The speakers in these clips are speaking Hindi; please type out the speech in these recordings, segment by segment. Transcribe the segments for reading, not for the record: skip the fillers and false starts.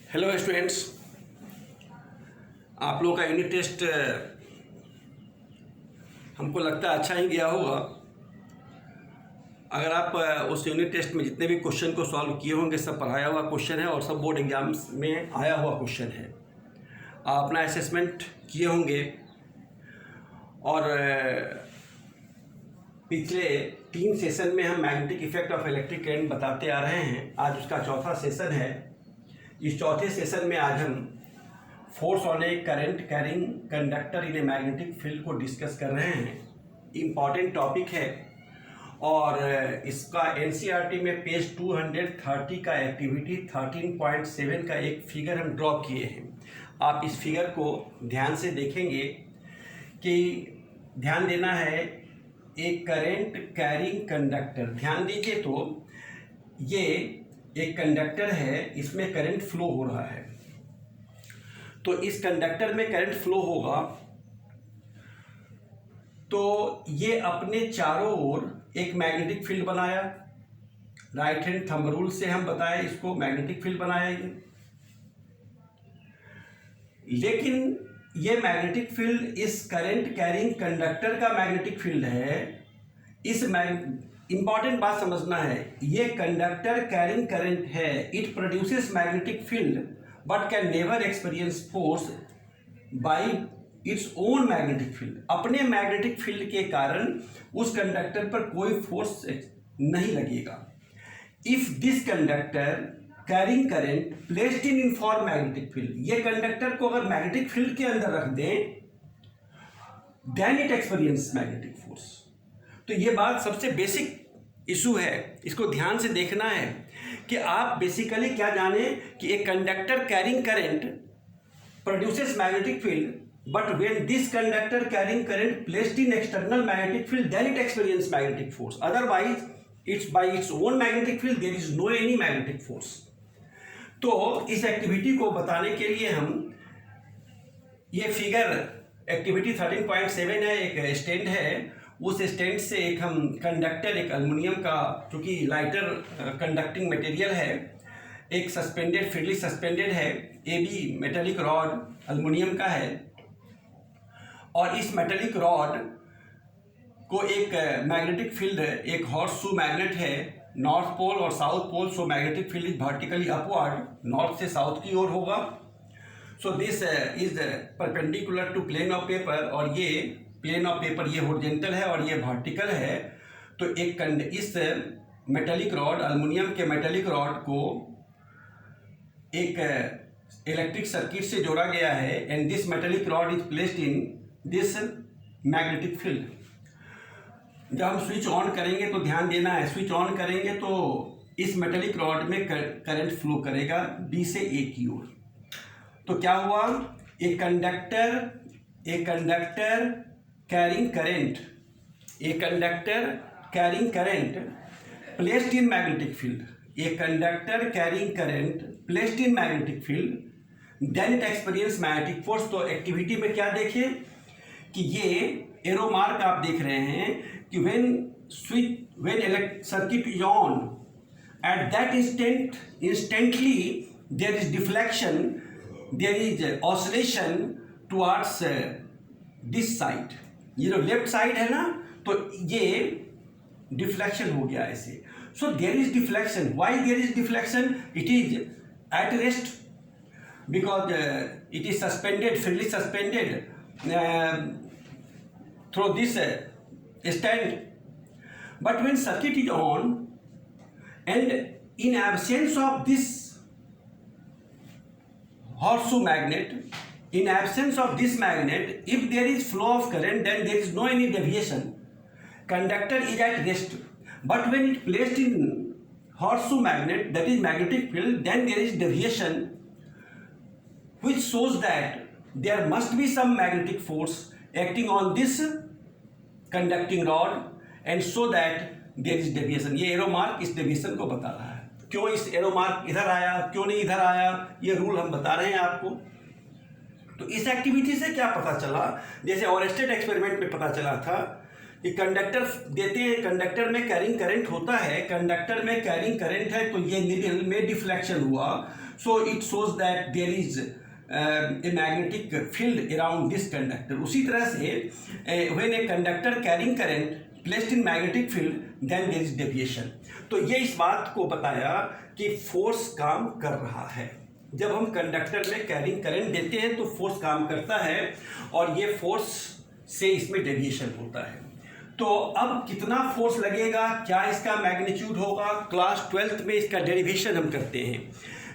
हेलो स्टूडेंट्स, आप लोगों का यूनिट टेस्ट हमको लगता है अच्छा ही गया होगा। अगर आप उस यूनिट टेस्ट में जितने भी क्वेश्चन को सॉल्व किए होंगे सब पढ़ाया हुआ क्वेश्चन है और सब बोर्ड एग्जाम्स में आया हुआ क्वेश्चन है। आप अपना असेसमेंट किए होंगे और पिछले 3 सेशन में हम magnetic effect of electric current बताते आ रहे हैं। आज उसका चौथा सेशन है। इस चौथे सेशन में आज हम force on A current carrying conductor in a magnetic field को डिस्कस कर रहे हैं। इम्पॉर्टेंट टॉपिक है और इसका एनसीईआरटी में पेज 230 का एक्टिविटी 13.7 का एक फिगर हम ड्रॉ किए हैं। आप इस फिगर को ध्यान से देखेंगे कि ध्यान देना है एक करंट कैरिंग कंडक्टर। ध्यान दीजिए तो ये एक कंडक्टर है, इसमें करंट फ्लो हो रहा है। तो इस कंडक्टर में करंट फ्लो होगा तो ये अपने चारों ओर एक मैग्नेटिक फील्ड बनाया। राइट हैंड थंब रूल से हम बताएं इसको मैग्नेटिक फील्ड बनाया ये। लेकिन ये मैग्नेटिक फील्ड इस करंट कैरिंग कंडक्टर का मैग्नेटिक फील्ड है। इस इंपॉर्टेंट बात समझना है, ये कंडक्टर कैरिंग करंट है। It produces magnetic field but can never experience force by its own magnetic field. अपने मैग्नेटिक फील्ड के कारण उस कंडक्टर पर कोई फोर्स नहीं लगेगा। If this conductor carrying current placed in inform magnetic field, ये कंडक्टर को अगर मैग्नेटिक फील्ड के अंदर रख दें then it experience magnetic force. तो ये बात सबसे बेसिक इशू है, इसको ध्यान से देखना है कि आप बेसिकली क्या जाने कि एक conductor carrying current produces magnetic field but when this conductor carrying current placed in external magnetic field then it experience magnetic force. Otherwise it's by its own magnetic field there is no any magnetic force. तो इस एक्टिविटी को बताने के लिए हम ये फिगर एक्टिविटी 13.7 है, एक स्टैंड है। उस स्टैंड से एक हम कंडक्टर, एक एल्युमिनियम का, चूँकि लाइटर कंडक्टिंग मटेरियल है, एक सस्पेंडेड फ्रीली सस्पेंडेड है, A B metallic rod aluminium का है और इस मेटेलिक रॉड को एक मैग्नेटिक फील्ड, एक हॉर्स शू मैग्नेट है नॉर्थ पोल और south pole. So magnetic field is vertically upward, north से साउथ की ओर होगा। So this is perpendicular to plane of paper और ये प्लेन ऑफ पेपर ये हॉरिजॉन्टल है और ये वर्टिकल है। तो एक इस मेटेलिक रॉड, एल्युमिनियम के मेटेलिक रॉड को एक इलेक्ट्रिक सर्किट से जोड़ा गया है and this metallic rod is placed in this magnetic field. जब हम स्विच ऑन करेंगे तो ध्यान देना है, स्विच ऑन करेंगे तो इस मेटेलिक रॉड में करंट फ्लो करेगा बी से ए की ओर। तो क्या हुआ, एक conductor carrying current, a conductor carrying current placed in magnetic field, a conductor carrying current placed in magnetic field then it experience magnetic force. तो एक्टिविटी में क्या देखें कि ये एरो मार्क आप देख रहे हैं कि when circuit is on at that instantly there is deflection, there is oscillation towards this side. ये जो लेफ्ट साइड है ना, तो ये डिफ्लेक्शन हो गया ऐसे। So there is deflection. Why there is deflection? It is at rest because it is suspended, freely suspended through this stand. But when circuit is on and in absence of this horseshoe magnet, in absence of this magnet, if there is flow of current then there is no any deviation. Conductor is at rest. But when it placed in horseshoe magnet, that is magnetic field, then there is deviation which shows that there must be some magnetic force acting on this conducting rod and so that there is deviation. ये एरो मार्क इस डेविएशन को बता रहा है। क्यों इस एरो मार्क इधर आया, क्यों नहीं इधर आया, ये रूल हम बता रहे हैं आपको। तो इस एक्टिविटी से क्या पता चला, जैसे ओरेस्टेड एक्सपेरिमेंट में पता चला था कि कंडक्टर देते हैं, कंडक्टर में कैरिंग करंट होता है, कंडक्टर में कैरिंग करंट है तो ये मिडिल में डिफ्लेक्शन हुआ so it shows that there is a magnetic field around this conductor. उसी तरह से when a conductor carrying current placed in magnetic field then there is deviation. तो ये इस बात को बताया कि फोर्स काम कर रहा है। जब हम कंडक्टर में कैरिंग करंट देते हैं तो फोर्स काम करता है और ये फोर्स से इसमें डेविएशन होता है। तो अब कितना फोर्स लगेगा, क्या इसका मैग्नीट्यूड होगा, क्लास 12th में इसका डेरिवेशन हम करते हैं,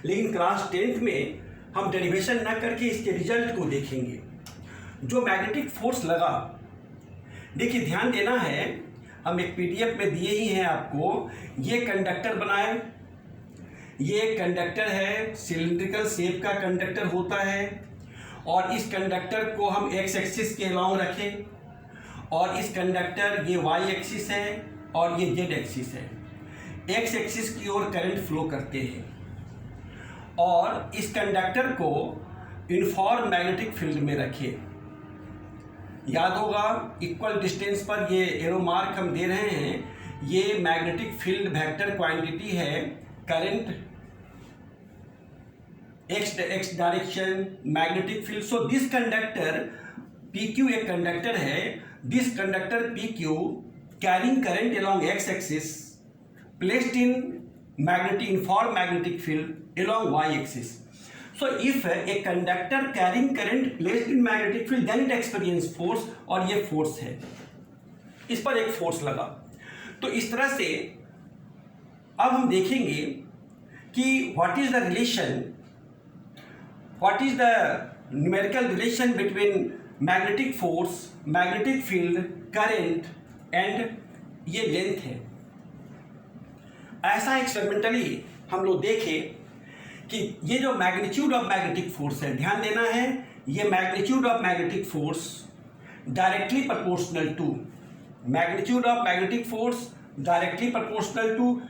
लेकिन क्लास 10th में हम डेरिवेशन ना करके इसके रिजल्ट को देखेंगे। जो मैग्नेटिक फोर्स लगा, देखिए ध्यान देना है, हम एक पीडीएफ में दिए ही हैं आपको। ये कंडक्टर बनाए, ये कंडक्टर है, सिलिंड्रिकल शेप का कंडक्टर होता है और इस कंडक्टर को हम एक्स एक्सिस के अलाउंग रखें और इस कंडक्टर ये वाई एक्सिस है और ये जेड एक्सिस है। एक्स एक्सिस की ओर करंट फ्लो करते हैं और इस कंडक्टर को यूनिफॉर्म मैग्नेटिक फील्ड में रखें। याद होगा इक्वल डिस्टेंस पर ये एरो मार्क हम दे रहे हैं, ये मैग्नेटिक फील्ड वेक्टर क्वांटिटी है। Current x direction magnetic field. So this conductor PQ एक कंडक्टर है, this conductor PQ carrying current along x axis placed in uniform magnetic field along y axis. So if a conductor carrying current placed in magnetic field then it experience force और ये फोर्स है, इस पर एक फोर्स लगा। तो इस तरह से अब हम देखेंगे कि what is the numerical relation between magnetic force, magnetic field, current and ये लेंथ है। ऐसा एक्सपेरिमेंटली हम लोग देखें कि ये जो मैग्नीट्यूड ऑफ मैग्नेटिक फोर्स है, ध्यान देना है, ये magnitude of magnetic force directly proportional to magnitude of magnetic force directly proportional to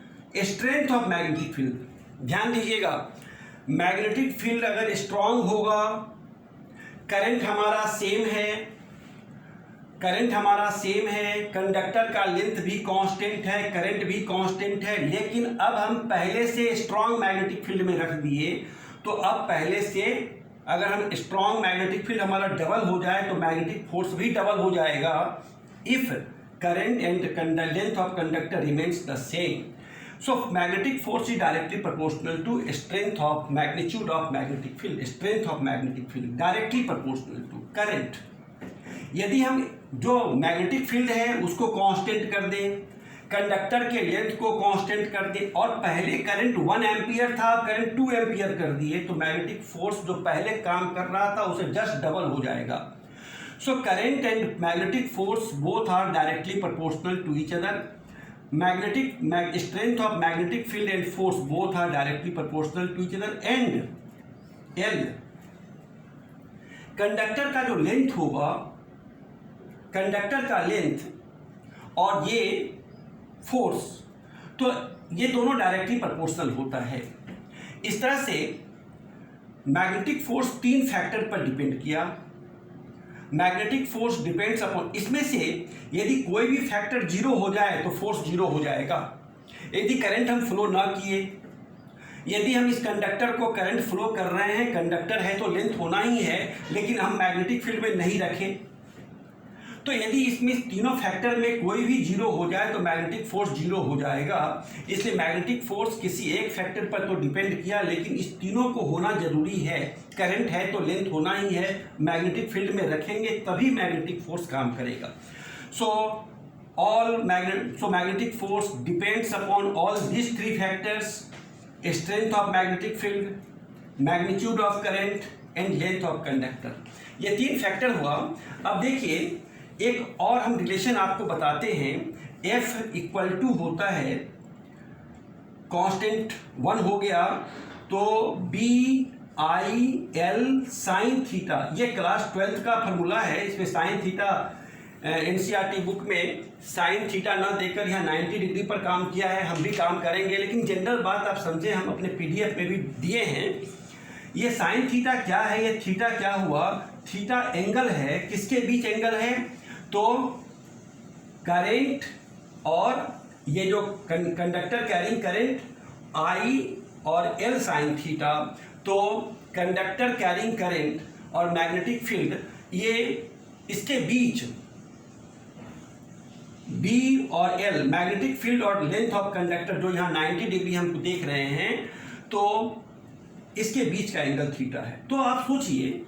strength of magnetic field. ध्यान दीजिएगा, मैग्नेटिक फील्ड अगर स्ट्रांग होगा, करंट हमारा सेम है, कंडक्टर का लेंथ भी कांस्टेंट है, करंट भी कांस्टेंट है, लेकिन अब हम पहले से स्ट्रांग मैग्नेटिक फील्ड में रख दिए। तो अब पहले से अगर हम स्ट्रांग मैग्नेटिक फील्ड हमारा डबल हो जाए तो मैग्नेटिक फोर्स भी डबल हो जाएगा if current and length of conductor remains the same. So magnetic force is directly proportional to strength of magnitude of magnetic field, strength of magnetic field directly proportional to current। यदि हम जो मैग्नेटिक फील्ड है उसको कांस्टेंट कर दें, कंडक्टर के लेंथ को कांस्टेंट कर दें और पहले करंट 1 एम्पियर था, करंट 2 एम्पियर कर दिए, तो मैग्नेटिक फोर्स जो पहले काम कर रहा था उसे जस्ट डबल हो जाएगा। So current and magnetic force both are directly proportional to each other. strength of magnetic field and force both are directly proportional to each other and L conductor का जो लेंथ होगा, कंडक्टर का लेंथ और ये फोर्स, तो ये दोनों डायरेक्टली प्रोपोर्शनल होता है। इस तरह से मैग्नेटिक फोर्स 3 फैक्टर पर डिपेंड किया। मैग्नेटिक फोर्स डिपेंड्स अपॉन, इसमें से यदि कोई भी फैक्टर 0 हो जाए तो फोर्स 0 हो जाएगा। यदि करंट हम फ्लो ना किए, यदि हम इस कंडक्टर को करंट फ्लो कर रहे हैं, कंडक्टर है तो लेंथ होना ही है, लेकिन हम मैग्नेटिक फील्ड में नहीं रखें, तो यदि इसमें तीनों फैक्टर में कोई भी 0 हो जाए तो मैग्नेटिक फोर्स 0 हो जाएगा। इसलिए मैग्नेटिक फोर्स किसी एक फैक्टर पर तो डिपेंड किया, लेकिन इस तीनों को होना जरूरी है। करंट है तो लेंथ होना ही है, मैग्नेटिक फील्ड में रखेंगे तभी मैग्नेटिक फोर्स काम करेगा। So magnetic force depends upon all this 3 factors, strength of magnetic field, magnitude of current and length of conductor. ये 3 फैक्टर हुआ। अब देखिए एक और हम रिलेशन आपको बताते हैं। F इक्वल टू होता है, कांस्टेंट 1 हो गया तो BIL साइन थीटा, ये क्लास 12th का फार्मूला है। इसमें साइन थीटा NCERT बुक में साइन थीटा ना देकर यहाँ 90 डिग्री पर काम किया है, हम भी काम करेंगे, लेकिन जनरल बात आप समझे, हम अपने PDF में भी दिए हैं। ये साइन थीटा क्या है, ये थीटा क्या हुआ, थीटा एंगल है, किसके बीच एंगल है, तो करंट और ये जो कंडक्टर कैरिंग करंट I और एल साइन थीटा, तो कंडक्टर कैरिंग करंट और मैग्नेटिक फील्ड ये इसके बीच बी और एल, मैग्नेटिक फील्ड और लेंथ ऑफ कंडक्टर जो यहाँ 90 डिग्री हम देख रहे हैं, तो इसके बीच का एंगल थीटा है। तो आप सोचिए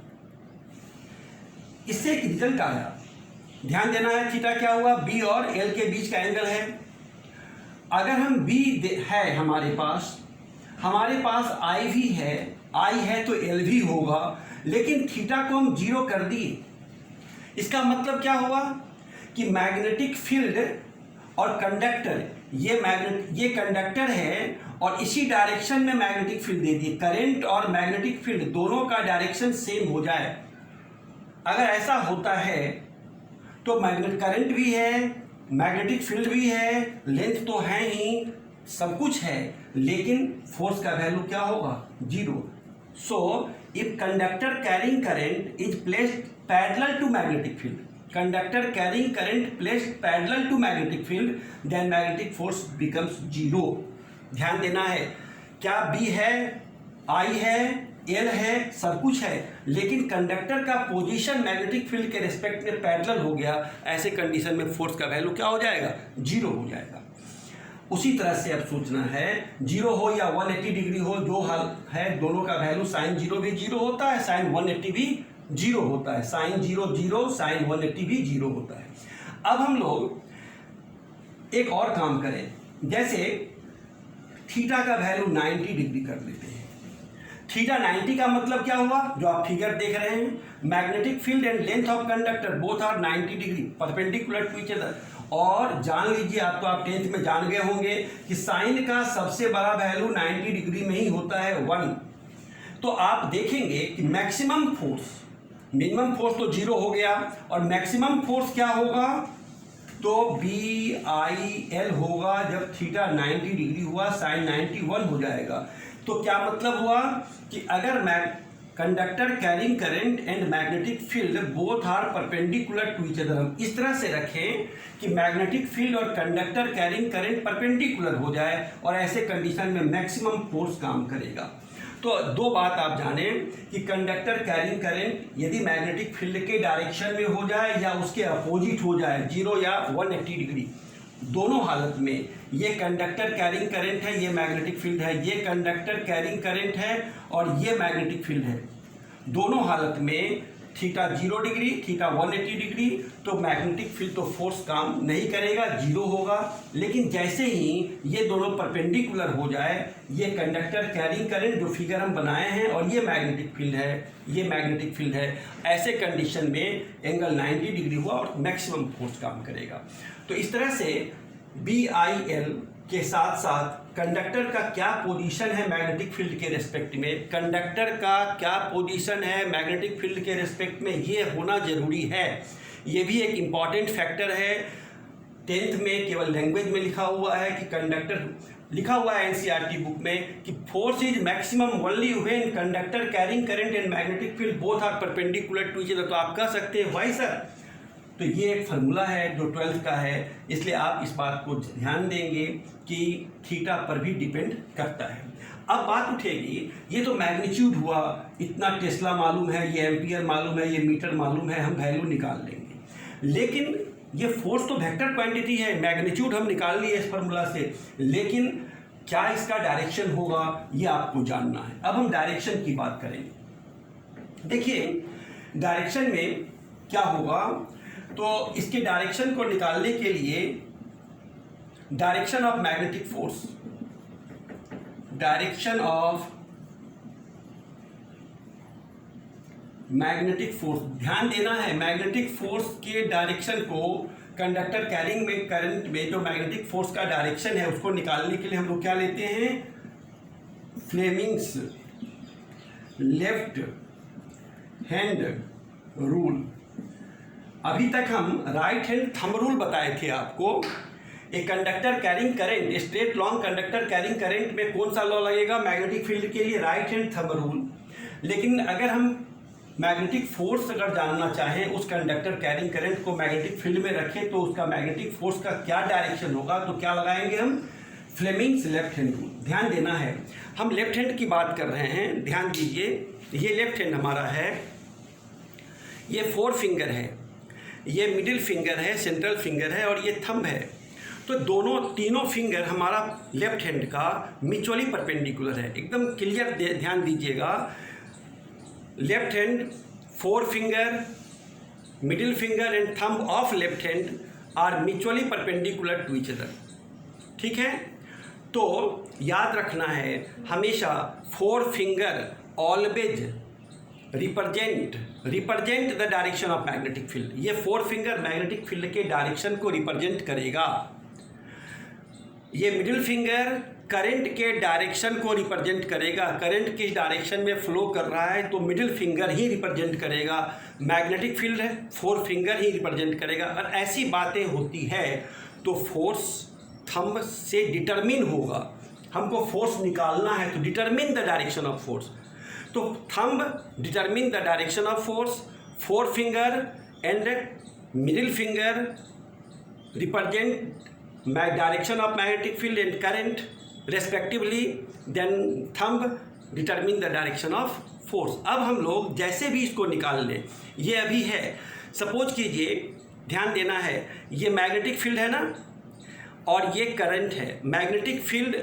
इससे एक रिजल्ट आया, ध्यान देना है थीटा क्या हुआ, बी और एल के बीच का एंगल है। अगर हम बी है हमारे पास आई भी है, आई है तो एल भी होगा, लेकिन थीटा को हम जीरो कर दिए। इसका मतलब क्या हुआ कि मैग्नेटिक फील्ड और कंडक्टर, ये कंडक्टर है और इसी डायरेक्शन में मैग्नेटिक फील्ड दे दिए। करंट और मैग्नेटिक फील्ड दोनों का डायरेक्शन सेम हो जाए। अगर ऐसा होता है तो मैग्नेटिक करंट भी है, मैग्नेटिक फील्ड भी है, लेंथ तो है ही, सब कुछ है, लेकिन फोर्स का वैल्यू क्या होगा, zero. So if conductor carrying current is placed parallel to magnetic field, conductor carrying current placed parallel to magnetic field, then magnetic force becomes zero. ध्यान देना है, क्या बी है, आई है, एल है, सब कुछ है, लेकिन कंडक्टर का पोजीशन मैग्नेटिक फील्ड के रिस्पेक्ट में पैरेलल हो गया, ऐसे कंडीशन में फोर्स का वैल्यू क्या हो जाएगा, जीरो हो जाएगा। उसी तरह से अब सोचना है, जीरो हो या 180 डिग्री हो, जो हल है दोनों का वैल्यू, साइन जीरो भी जीरो होता है, साइन 180 भी जीरो होता है, साइन जीरो जीरो, साइन 180 भी जीरो होता है। अब हम लोग एक और काम करें, जैसे थीटा का वैल्यू 90 डिग्री कर लेते हैं। थीटा 90 का मतलब क्या हुआ, जो आप फिगर देख रहे हैं, magnetic field and length of conductor both are 90 degree perpendicular to each other. और जान लीजिए, आप 10th में जान गए होंगे कि साइन का सबसे बड़ा वैल्यू 90 डिग्री में ही होता है 1। तो आप देखेंगे कि मैक्सिमम फोर्स, मिनिमम फोर्स तो जीरो हो गया और मैक्सिमम फोर्स क्या होगा, तो बी आई एल होगा जब थीटा 90 डिग्री हुआ, साइन 91 हो जाएगा। तो क्या मतलब हुआ कि अगर conductor carrying current and magnetic field both are perpendicular to each other, हम इस तरह से रखें कि मैग्नेटिक फील्ड और कंडक्टर कैरिंग करंट परपेंडिकुलर हो जाए और ऐसे कंडीशन में मैक्सिमम फोर्स काम करेगा। तो दो बात आप जानें कि कंडक्टर कैरिंग करंट यदि मैग्नेटिक फील्ड के डायरेक्शन में हो जाए या उसके अपोजिट हो जाए, जीरो या 180 डिग्री, दोनों हालत में ये कंडक्टर कैरिंग करंट है, ये मैग्नेटिक फील्ड है, ये कंडक्टर कैरिंग करंट है और ये मैग्नेटिक फील्ड है, दोनों हालत में थीटा 0 डिग्री, थीटा 180 डिग्री, तो मैग्नेटिक फील्ड तो फोर्स काम नहीं करेगा, जीरो होगा। लेकिन जैसे ही ये दोनों परपेंडिकुलर हो जाए, ये कंडक्टर कैरिंग करंट जो फिगर हम बनाए हैं और ये मैग्नेटिक फील्ड है, ये मैग्नेटिक फील्ड है, ऐसे कंडीशन में एंगल 90 डिग्री हुआ और मैक्सिमम फोर्स काम करेगा। तो इस तरह से बी आई एल के साथ साथ कंडक्टर का क्या पोजीशन है मैग्नेटिक फील्ड के रिस्पेक्ट में, कंडक्टर का क्या पोजीशन है मैग्नेटिक फील्ड के रिस्पेक्ट में, ये होना जरूरी है। ये भी एक इम्पॉर्टेंट फैक्टर है। 10th में केवल लैंग्वेज में लिखा हुआ है कि कंडक्टर, लिखा हुआ है एनसीईआरटी बुक में कि force is maximum only when conductor carrying current and magnetic field both are perpendicular to each other. तो आप कह सकते हैं वाई सर, तो ये एक फार्मूला है जो 12th का है, इसलिए आप इस बात को ध्यान देंगे कि थीटा पर भी डिपेंड करता है। अब बात उठेगी, ये तो मैग्नीट्यूड हुआ, इतना टेस्ला मालूम है, ये एम्पियर मालूम है, ये मीटर मालूम है, हम वैल्यू निकाल लेंगे। लेकिन ये फोर्स तो वेक्टर क्वांटिटी है, मैग्नीट्यूड हम निकाल लिए इस फार्मूला से, लेकिन क्या इसका डायरेक्शन होगा ये आपको जानना है। अब हम डायरेक्शन की बात करेंगे। देखिए डायरेक्शन में क्या होगा, तो इसके डायरेक्शन को निकालने के लिए direction of magnetic force, direction of magnetic force, ध्यान देना है मैग्नेटिक फोर्स के डायरेक्शन को कंडक्टर कैरिंग में करंट में जो मैग्नेटिक फोर्स का डायरेक्शन है उसको निकालने के लिए हम लोग क्या लेते हैं, फ्लेमिंग्स लेफ्ट हैंड रूल। अभी तक हम राइट हैंड थंब रूल बताए थे आपको। एक conductor carrying current, straight long conductor carrying current में कौन सा लॉ लगेगा मैग्नेटिक फील्ड के लिए, राइट हैंड थंब रूल। लेकिन अगर हम मैग्नेटिक फोर्स अगर जानना चाहें उस कंडक्टर कैरिंग करंट को मैग्नेटिक फील्ड में रखें तो उसका मैग्नेटिक फोर्स का क्या डायरेक्शन होगा, तो क्या लगाएंगे हम, फ्लेमिंग्स लेफ्ट हैंड रूल। ध्यान देना है, हम लेफ्ट हैंड की बात कर रहे हैं, ध्यान दीजिए। ये लेफ्ट हैंड हमारा है, ये 4 फिंगर है, ये मिडिल फिंगर है, सेंट्रल फिंगर है और ये थंब है। तो तीनों फिंगर हमारा लेफ्ट हैंड का म्यूचुअली परपेंडिकुलर है। एकदम क्लियर ध्यान दीजिएगा। Left hand 4 finger, middle finger and thumb of left hand are mutually perpendicular to each other. ठीक है, तो याद रखना है हमेशा 4 finger always represent the direction of magnetic field. ये 4 फिंगर मैग्नेटिक फील्ड के डायरेक्शन को रिप्रेजेंट करेगा। ये मिडिल फिंगर करंट के डायरेक्शन को रिप्रेजेंट करेगा। करंट किस डायरेक्शन में फ्लो कर रहा है तो मिडिल फिंगर ही रिप्रेजेंट करेगा। मैग्नेटिक फील्ड है, 4 फिंगर ही रिप्रेजेंट करेगा। और ऐसी बातें होती है तो फोर्स थंब से डिटरमिन होगा। हमको फोर्स निकालना है तो determine the direction of force, तो thumb determine the direction of force, 4 finger and middle finger represent direction of magnetic field and current respectively, then thumb determine the direction of force. अब हम लोग जैसे भी इसको निकाल लें, ये अभी है, सपोज कीजिए, ध्यान देना है, ये मैग्नेटिक फील्ड है ना और ये करंट है। मैग्नेटिक फील्ड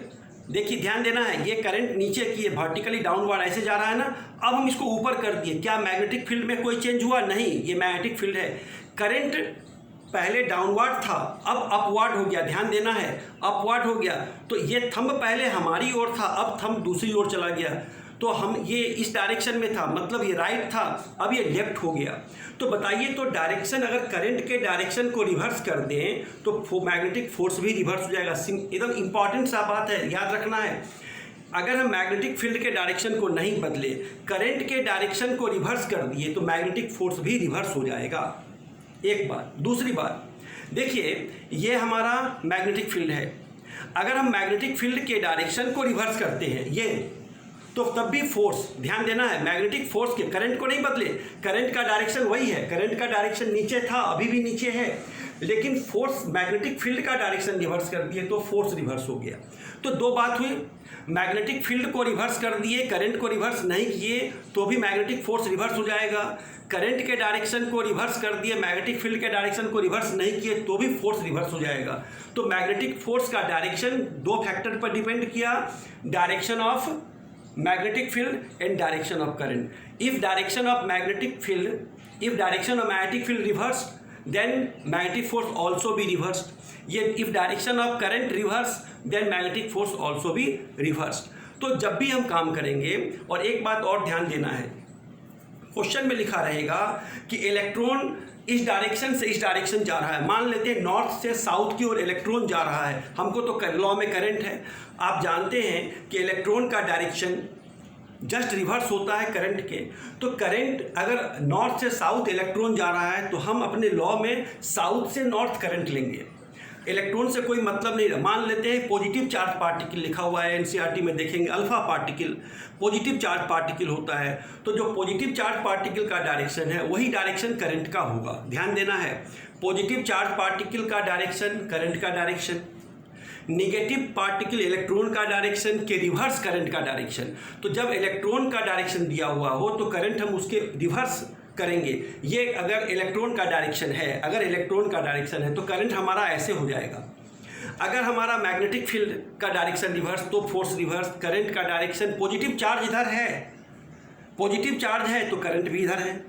देखिए, ध्यान देना है, ये करंट नीचे की है, वर्टिकली डाउनवर्ड ऐसे जा रहा है ना। अब हम इसको ऊपर कर दिए, क्या मैग्नेटिक फील्ड में कोई चेंज हुआ? नहीं, ये मैग्नेटिक फील्ड है। करंट पहले डाउनवर्ड था, अब अपवर्ड हो गया। ध्यान देना है, अपवर्ड हो गया। तो ये थंब पहले हमारी ओर था, अब थंब दूसरी ओर चला गया। तो हम ये इस डायरेक्शन में था, मतलब ये राइट था, अब ये लेफ्ट हो गया। तो बताइए, तो डायरेक्शन अगर करंट के डायरेक्शन को रिवर्स कर दें तो मैग्नेटिक फोर्स भी रिवर्स हो जाएगा। एकदम इंपॉर्टेंट सा बात है, याद रखना है। अगर हम मैग्नेटिक फील्ड के डायरेक्शन को नहीं बदले, करंट के डायरेक्शन को रिवर्स कर दिए तो मैग्नेटिक फोर्स भी रिवर्स हो जाएगा। एक बात। दूसरी बात देखिए, ये हमारा मैग्नेटिक फील्ड है। अगर हम मैग्नेटिक फील्ड के डायरेक्शन को रिवर्स करते हैं ये, तो तब भी फोर्स, ध्यान देना है, मैग्नेटिक फोर्स के, करंट को नहीं बदले, करंट का डायरेक्शन वही है। करंट का डायरेक्शन नीचे था, अभी भी नीचे है, लेकिन फोर्स मैग्नेटिक फील्ड का डायरेक्शन रिवर्स कर दिए तो फोर्स रिवर्स हो गया। तो 2 बात हुई, मैग्नेटिक फील्ड को रिवर्स कर दिए, करंट को रिवर्स नहीं किए तो भी मैग्नेटिक फोर्स रिवर्स हो जाएगा। करंट के डायरेक्शन को रिवर्स कर दिए, मैग्नेटिक फील्ड के डायरेक्शन को रिवर्स नहीं किए तो भी फोर्स रिवर्स हो जाएगा। तो मैग्नेटिक फोर्स का डायरेक्शन 2 फैक्टर पर डिपेंड किया, direction of magnetic field and direction of current. If direction of magnetic field reversed, then magnetic force also be reversed. Yet if direction of current reversed, then magnetic force also be reversed. तो जब भी हम काम करेंगे, और एक बात और ध्यान देना है, क्वेश्चन में लिखा रहेगा कि इलेक्ट्रॉन इस डायरेक्शन से इस डायरेक्शन जा रहा है। मान लेते हैं नॉर्थ से साउथ की ओर इलेक्ट्रॉन जा रहा है, हमको तो लॉ में करंट है, आप जानते हैं कि इलेक्ट्रॉन का डायरेक्शन जस्ट रिवर्स होता है करंट के। तो करंट अगर नॉर्थ से साउथ इलेक्ट्रॉन जा रहा है तो हम अपने लॉ में साउथ से नॉर्थ करंट लेंगे, इलेक्ट्रॉन से कोई मतलब नहीं। मान लेते हैं पॉजिटिव चार्ज पार्टिकल लिखा हुआ है, एनसीईआरटी में देखेंगे alpha particle positive charge particle होता है। तो जो पॉजिटिव चार्ज पार्टिकल का डायरेक्शन है वही डायरेक्शन करंट का होगा। ध्यान देना है, पॉजिटिव चार्ज पार्टिकल का डायरेक्शन करंट का डायरेक्शन, नेगेटिव पार्टिकल इलेक्ट्रॉन का डायरेक्शन के रिवर्स करंट का डायरेक्शन। तो जब इलेक्ट्रॉन का डायरेक्शन दिया हुआ हो तो करंट हम उसके रिवर्स करेंगे। ये अगर इलेक्ट्रॉन का डायरेक्शन है, अगर इलेक्ट्रॉन का डायरेक्शन है तो करंट हमारा ऐसे हो जाएगा। अगर हमारा मैग्नेटिक फील्ड का डायरेक्शन रिवर्स तो फोर्स रिवर्स। करंट का डायरेक्शन, पॉजिटिव चार्ज इधर है, पॉजिटिव चार्ज है तो करंट भी इधर है।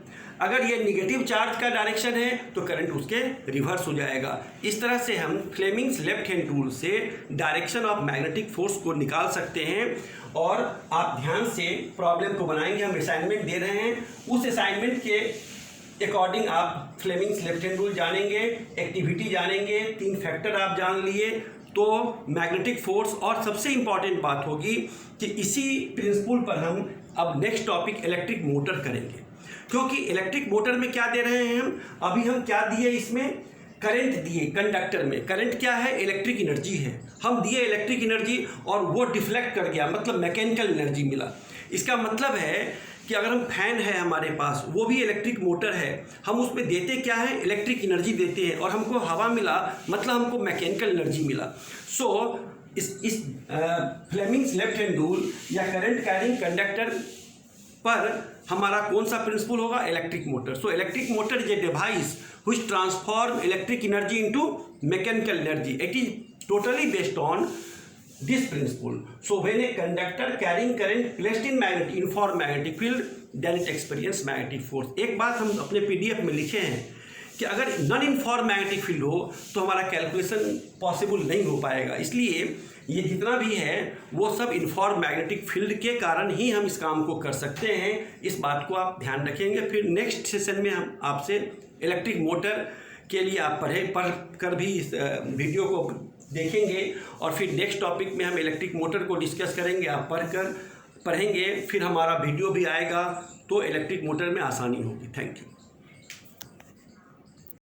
अगर ये निगेटिव चार्ज का डायरेक्शन है तो करंट उसके रिवर्स हो जाएगा। इस तरह से हम फ्लेमिंग्स लेफ्ट हैंड रूल से डायरेक्शन ऑफ मैग्नेटिक फोर्स को निकाल सकते हैं। और आप ध्यान से प्रॉब्लम को बनाएंगे, हम असाइनमेंट दे रहे हैं, उस असाइनमेंट के अकॉर्डिंग आप फ्लेमिंग्स लेफ्ट हैंड रूल जानेंगे, एक्टिविटी जानेंगे, 3 फैक्टर आप जान लिए तो मैग्नेटिक फोर्स। और सबसे इम्पॉर्टेंट बात होगी कि इसी प्रिंसिपल पर हम अब नेक्स्ट टॉपिक इलेक्ट्रिक मोटर करेंगे, क्योंकि इलेक्ट्रिक मोटर में क्या दे रहे हैं हम क्या दिए, इसमें करंट दिए। कंडक्टर में करंट क्या है, इलेक्ट्रिक एनर्जी है। हम दिए इलेक्ट्रिक एनर्जी और वो डिफ्लेक्ट कर गया, मतलब मैकेनिकल एनर्जी मिला। इसका मतलब है कि अगर हम फैन है हमारे पास, वो भी इलेक्ट्रिक मोटर है, हम उसमें देते क्या है, इलेक्ट्रिक एनर्जी देते हैं और हमको हवा मिला, मतलब हमको मैकेनिकल एनर्जी मिला। सो इस फ्लेमिंग्स लेफ्ट हैंड रूल या करंट कैरिंग कंडक्टर पर हमारा कौन सा प्रिंसिपल होगा? Electric motor. So electric motor is a device which transform electric energy into mechanical energy. It is totally based on this principle. So when a conductor carrying current placed in inform magnetic field, then it experience magnetic force. एक बात हम अपने PDF में लिखे हैं कि अगर नॉन इन्फॉर्म मैग्नेटिक फील्ड हो तो हमारा कैलकुलेशन पॉसिबल नहीं हो पाएगा. इसलिए ये जितना भी है वो सब इन्फॉर्म मैग्नेटिक फील्ड के कारण ही हम इस काम को कर सकते हैं. इस बात को आप ध्यान रखेंगे. फिर नेक्स्ट सेशन में हम आपसे इलेक्ट्रिक मोटर के लिए आप पढ़ कर भी इस वीडियो को देखेंगे और फिर नेक्स्ट टॉपिक में हम इलेक्ट्रिक मोटर को डिस्कस करेंगे. आप पढ़ेंगे, फिर हमारा वीडियो भी आएगा तो इलेक्ट्रिक मोटर में आसानी होगी. Thank you.